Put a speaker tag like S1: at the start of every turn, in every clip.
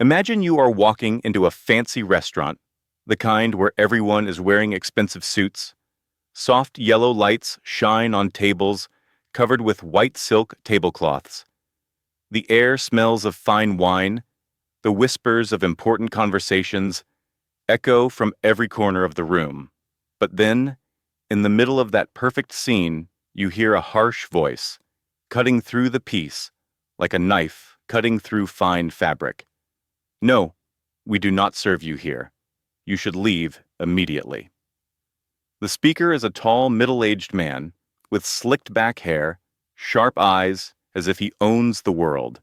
S1: Imagine you are walking into a fancy restaurant, the kind where everyone is wearing expensive suits. Soft yellow lights shine on tables covered with white silk tablecloths. The air smells of fine wine. The whispers of important conversations echo from every corner of the room. But then, in the middle of that perfect scene, you hear a harsh voice, cutting through the peace, like a knife cutting through fine fabric. No, we do not serve you here. You should leave immediately. The speaker is a tall, middle-aged man with slicked back hair, sharp eyes, as if he owns the world.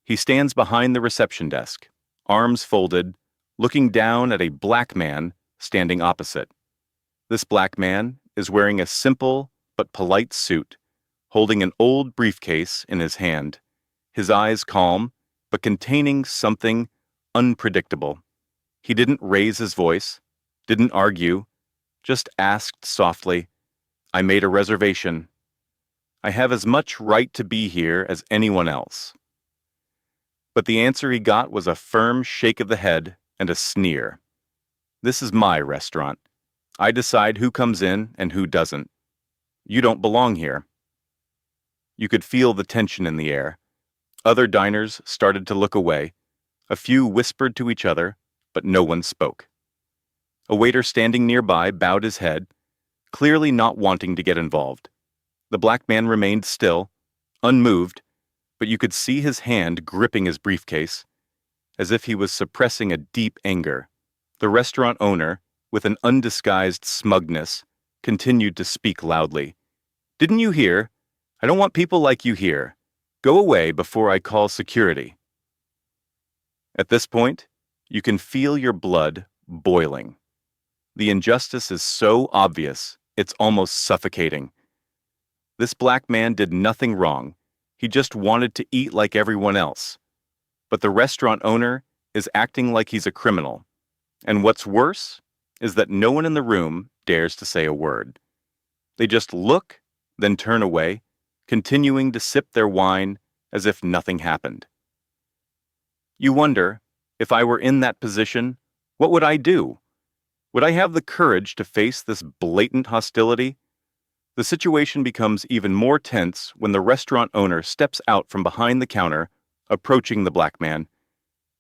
S1: He stands behind the reception desk, arms folded, looking down at a black man standing opposite. This black man is wearing a simple but polite suit, holding an old briefcase in his hand, his eyes calm, but containing something unpredictable. He didn't raise his voice, didn't argue, just asked softly, "I made a reservation. I have as much right to be here as anyone else." But the answer he got was a firm shake of the head and a sneer. "This is my restaurant. I decide who comes in and who doesn't. You don't belong here." You could feel the tension in the air. Other diners started to look away. A few whispered to each other, but no one spoke. A waiter standing nearby bowed his head, clearly not wanting to get involved. The black man remained still, unmoved, but you could see his hand gripping his briefcase, as if he was suppressing a deep anger. The restaurant owner, with an undisguised smugness, continued to speak loudly. "Didn't you hear? I don't want people like you here. Go away before I call security." At this point, you can feel your blood boiling. The injustice is so obvious, it's almost suffocating. This black man did nothing wrong. He just wanted to eat like everyone else. But the restaurant owner is acting like he's a criminal. And what's worse is that no one in the room dares to say a word. They just look, then turn away, continuing to sip their wine as if nothing happened. You wonder, if I were in that position, what would I do? Would I have the courage to face this blatant hostility? The situation becomes even more tense when the restaurant owner steps out from behind the counter, approaching the black man,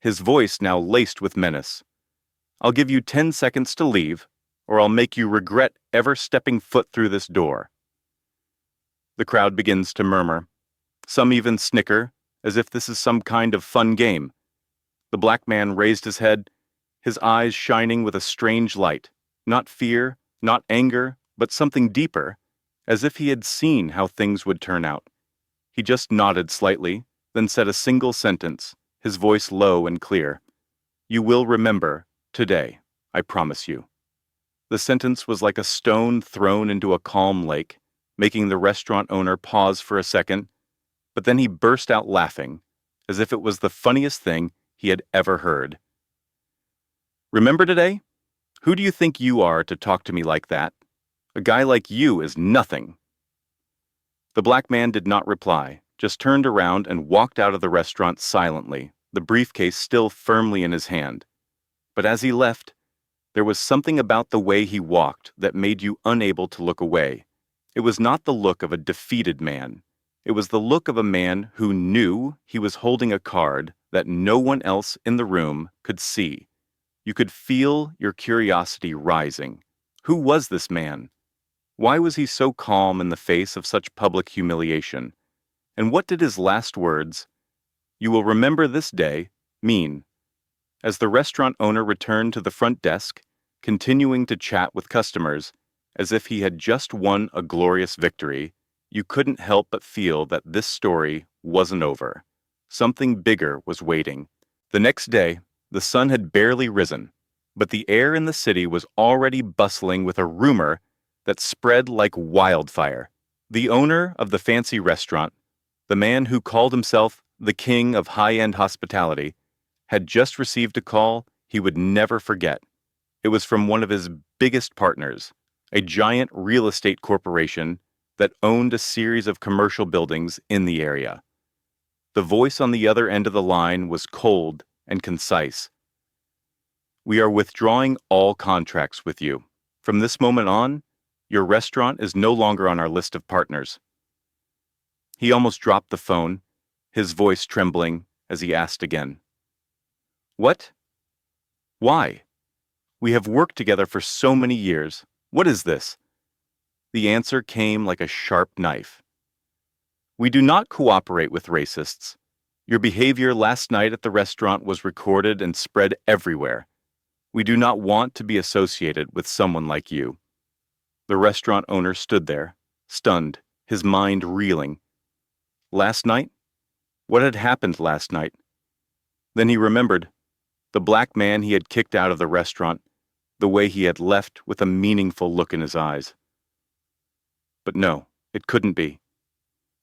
S1: his voice now laced with menace. "I'll give you 10 seconds to leave, or I'll make you regret ever stepping foot through this door." The crowd begins to murmur. Some even snicker, as if this is some kind of fun game. The black man raised his head, his eyes shining with a strange light, not fear, not anger, but something deeper, as if he had seen how things would turn out. He just nodded slightly, then said a single sentence, his voice low and clear. "You will remember today, I promise you." The sentence was like a stone thrown into a calm lake, making the restaurant owner pause for a second, but then he burst out laughing, as if it was the funniest thing he had ever heard. "Remember today? Who do you think you are to talk to me like that? A guy like you is nothing." The black man did not reply, just turned around and walked out of the restaurant silently, the briefcase still firmly in his hand. But as he left, there was something about the way he walked that made you unable to look away. It was not the look of a defeated man. It was the look of a man who knew he was holding a card that no one else in the room could see. You could feel your curiosity rising. Who was this man? Why was he so calm in the face of such public humiliation? And what did his last words, "You will remember this day," mean? As the restaurant owner returned to the front desk, continuing to chat with customers, as if he had just won a glorious victory, you couldn't help but feel that this story wasn't over. Something bigger was waiting. The next day, the sun had barely risen, but the air in the city was already bustling with a rumor that spread like wildfire. The owner of the fancy restaurant, the man who called himself the king of high-end hospitality, had just received a call he would never forget. It was from one of his biggest partners, a giant real estate corporation that owned a series of commercial buildings in the area. The voice on the other end of the line was cold and concise. "We are withdrawing all contracts with you. From this moment on, your restaurant is no longer on our list of partners." He almost dropped the phone, his voice trembling as he asked again. "What? Why? We have worked together for so many years. What is this?" The answer came like a sharp knife. "We do not cooperate with racists. Your behavior last night at the restaurant was recorded and spread everywhere. We do not want to be associated with someone like you." The restaurant owner stood there, stunned, his mind reeling. Last night? What had happened last night? Then he remembered the black man he had kicked out of the restaurant, the way he had left with a meaningful look in his eyes. But no, it couldn't be.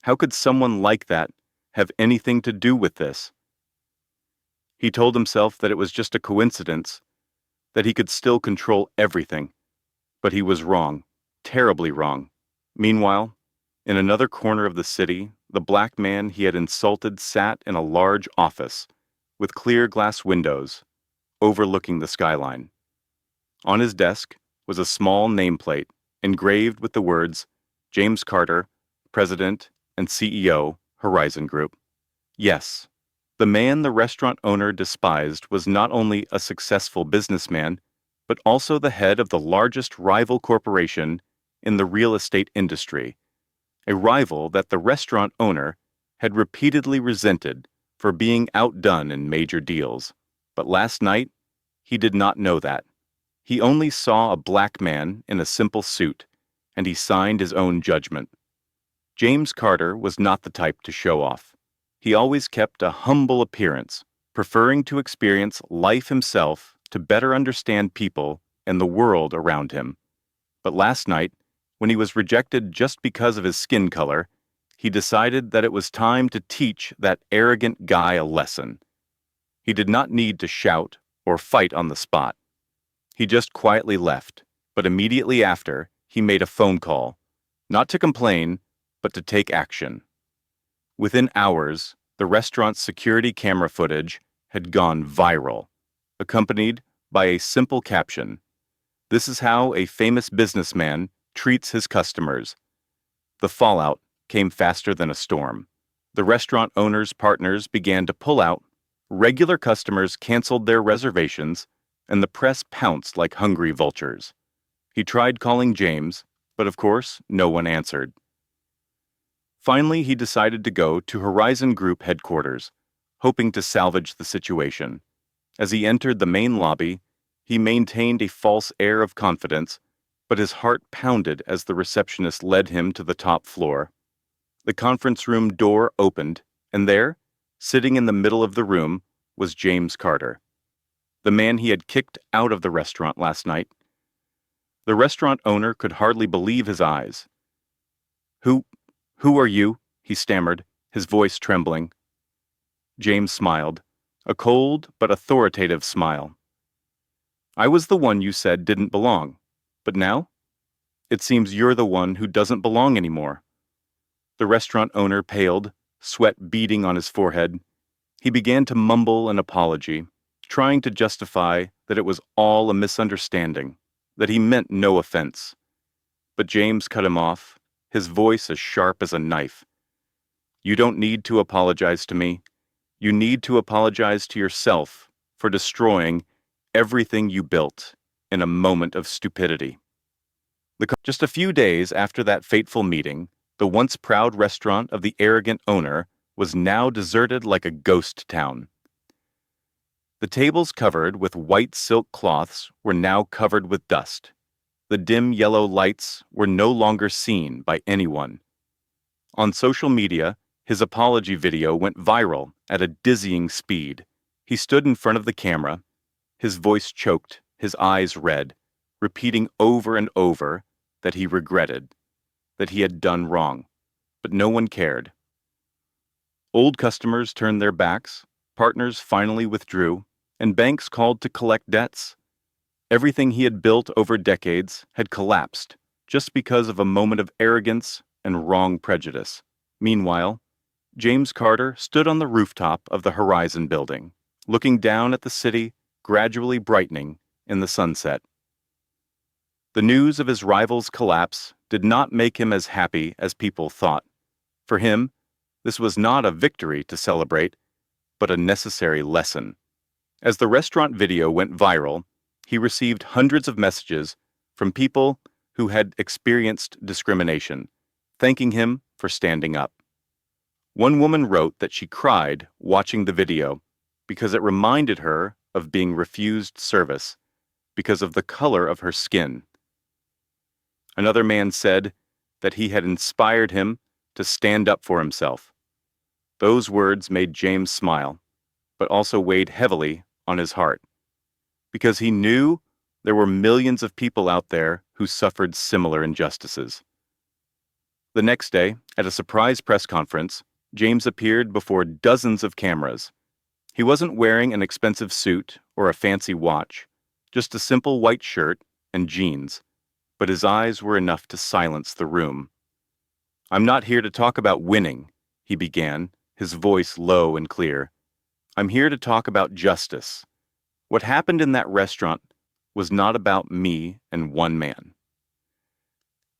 S1: How could someone like that have anything to do with this? He told himself that it was just a coincidence, that he could still control everything. But he was wrong, terribly wrong. Meanwhile, in another corner of the city, the black man he had insulted sat in a large office with clear glass windows overlooking the skyline. On his desk was a small nameplate engraved with the words, "James Carter, President and CEO, Horizon Group." Yes, the man the restaurant owner despised was not only a successful businessman, but also the head of the largest rival corporation in the real estate industry, a rival that the restaurant owner had repeatedly resented for being outdone in major deals. But last night, he did not know that. He only saw a black man in a simple suit, and he signed his own judgment. James Carter was not the type to show off. He always kept a humble appearance, preferring to experience life himself to better understand people and the world around him. But last night, when he was rejected just because of his skin color, he decided that it was time to teach that arrogant guy a lesson. He did not need to shout or fight on the spot. He just quietly left, but immediately after, he made a phone call, not to complain, but to take action. Within hours, the restaurant's security camera footage had gone viral, accompanied by a simple caption: "This is how a famous businessman treats his customers." The fallout came faster than a storm. The restaurant owner's partners began to pull out, regular customers canceled their reservations, and the press pounced like hungry vultures. He tried calling James, but of course, no one answered. Finally, he decided to go to Horizon Group headquarters, hoping to salvage the situation. As he entered the main lobby, he maintained a false air of confidence, but his heart pounded as the receptionist led him to the top floor. The conference room door opened, and there, sitting in the middle of the room, was James Carter, the man he had kicked out of the restaurant last night. The restaurant owner could hardly believe his eyes. Who are you?" he stammered, his voice trembling. James smiled, a cold but authoritative smile. "I was the one you said didn't belong, but now? It seems you're the one who doesn't belong anymore." The restaurant owner paled, sweat beading on his forehead. He began to mumble an apology, trying to justify that it was all a misunderstanding, that he meant no offense. But James cut him off, his voice as sharp as a knife. "You don't need to apologize to me. You need to apologize to yourself for destroying everything you built in a moment of stupidity." Just a few days after that fateful meeting, the once proud restaurant of the arrogant owner was now deserted like a ghost town. The tables covered with white silk cloths were now covered with dust. The dim yellow lights were no longer seen by anyone. On social media, his apology video went viral at a dizzying speed. He stood in front of the camera, his voice choked, his eyes red, repeating over and over that he regretted, that he had done wrong, but no one cared. Old customers turned their backs, partners finally withdrew, and banks called to collect debts. Everything he had built over decades had collapsed just because of a moment of arrogance and wrong prejudice. Meanwhile, James Carter stood on the rooftop of the Horizon building, looking down at the city gradually brightening in the sunset. The news of his rival's collapse did not make him as happy as people thought. For him, this was not a victory to celebrate, but a necessary lesson. As the restaurant video went viral, he received hundreds of messages from people who had experienced discrimination, thanking him for standing up. One woman wrote that she cried watching the video because it reminded her of being refused service because of the color of her skin. Another man said that he had inspired him to stand up for himself. Those words made James smile, but also weighed heavily on his heart, because he knew there were millions of people out there who suffered similar injustices. The next day, at a surprise press conference, James appeared before dozens of cameras. He wasn't wearing an expensive suit or a fancy watch, just a simple white shirt and jeans, but his eyes were enough to silence the room. "I'm not here to talk about winning," he began, his voice low and clear. "I'm here to talk about justice. What happened in that restaurant was not about me and one man.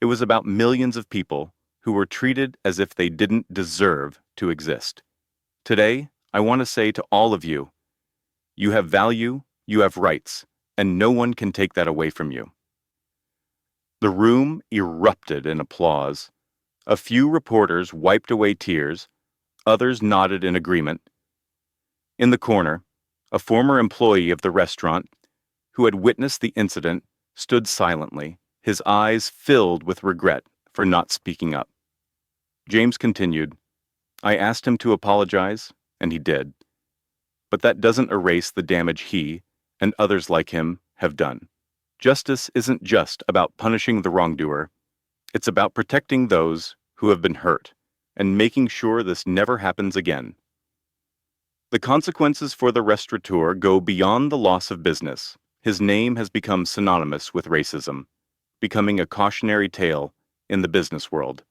S1: It was about millions of people who were treated as if they didn't deserve to exist. Today, I want to say to all of you, you have value, you have rights, and no one can take that away from you." The room erupted in applause. A few reporters wiped away tears, others nodded in agreement. In the corner, a former employee of the restaurant who had witnessed the incident stood silently, his eyes filled with regret for not speaking up. James continued, "I asked him to apologize, and he did. But that doesn't erase the damage he, and others like him, have done. Justice isn't just about punishing the wrongdoer. It's about protecting those who have been hurt, and making sure this never happens again." The consequences for the restaurateur go beyond the loss of business. His name has become synonymous with racism, becoming a cautionary tale in the business world.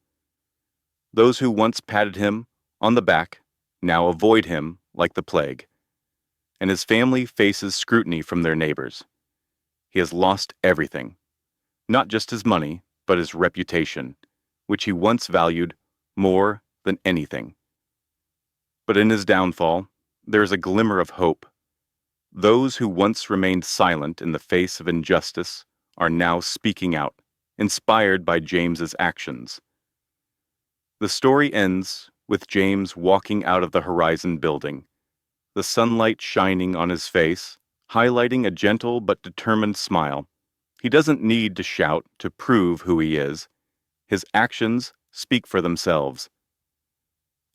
S1: Those who once patted him on the back now avoid him like the plague, and his family faces scrutiny from their neighbors. He has lost everything, not just his money, but his reputation, which he once valued more than anything. But in his downfall, there is a glimmer of hope. Those who once remained silent in the face of injustice are now speaking out, inspired by James's actions. The story ends with James walking out of the Horizon building, the sunlight shining on his face, highlighting a gentle but determined smile. He doesn't need to shout to prove who he is. His actions speak for themselves.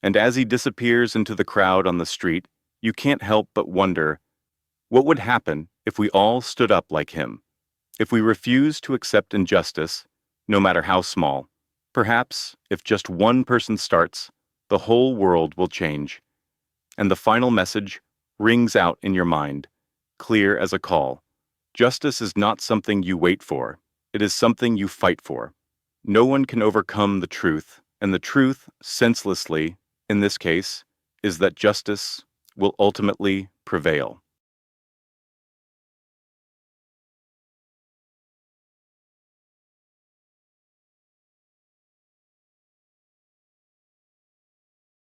S1: And as he disappears into the crowd on the street, you can't help but wonder, what would happen if we all stood up like him? If we refused to accept injustice, no matter how small? Perhaps, if just one person starts, the whole world will change. And the final message rings out in your mind, clear as a call. Justice is not something you wait for. It is something you fight for. No one can overcome the truth, and the truth, senselessly, in this case, is that justice will ultimately prevail.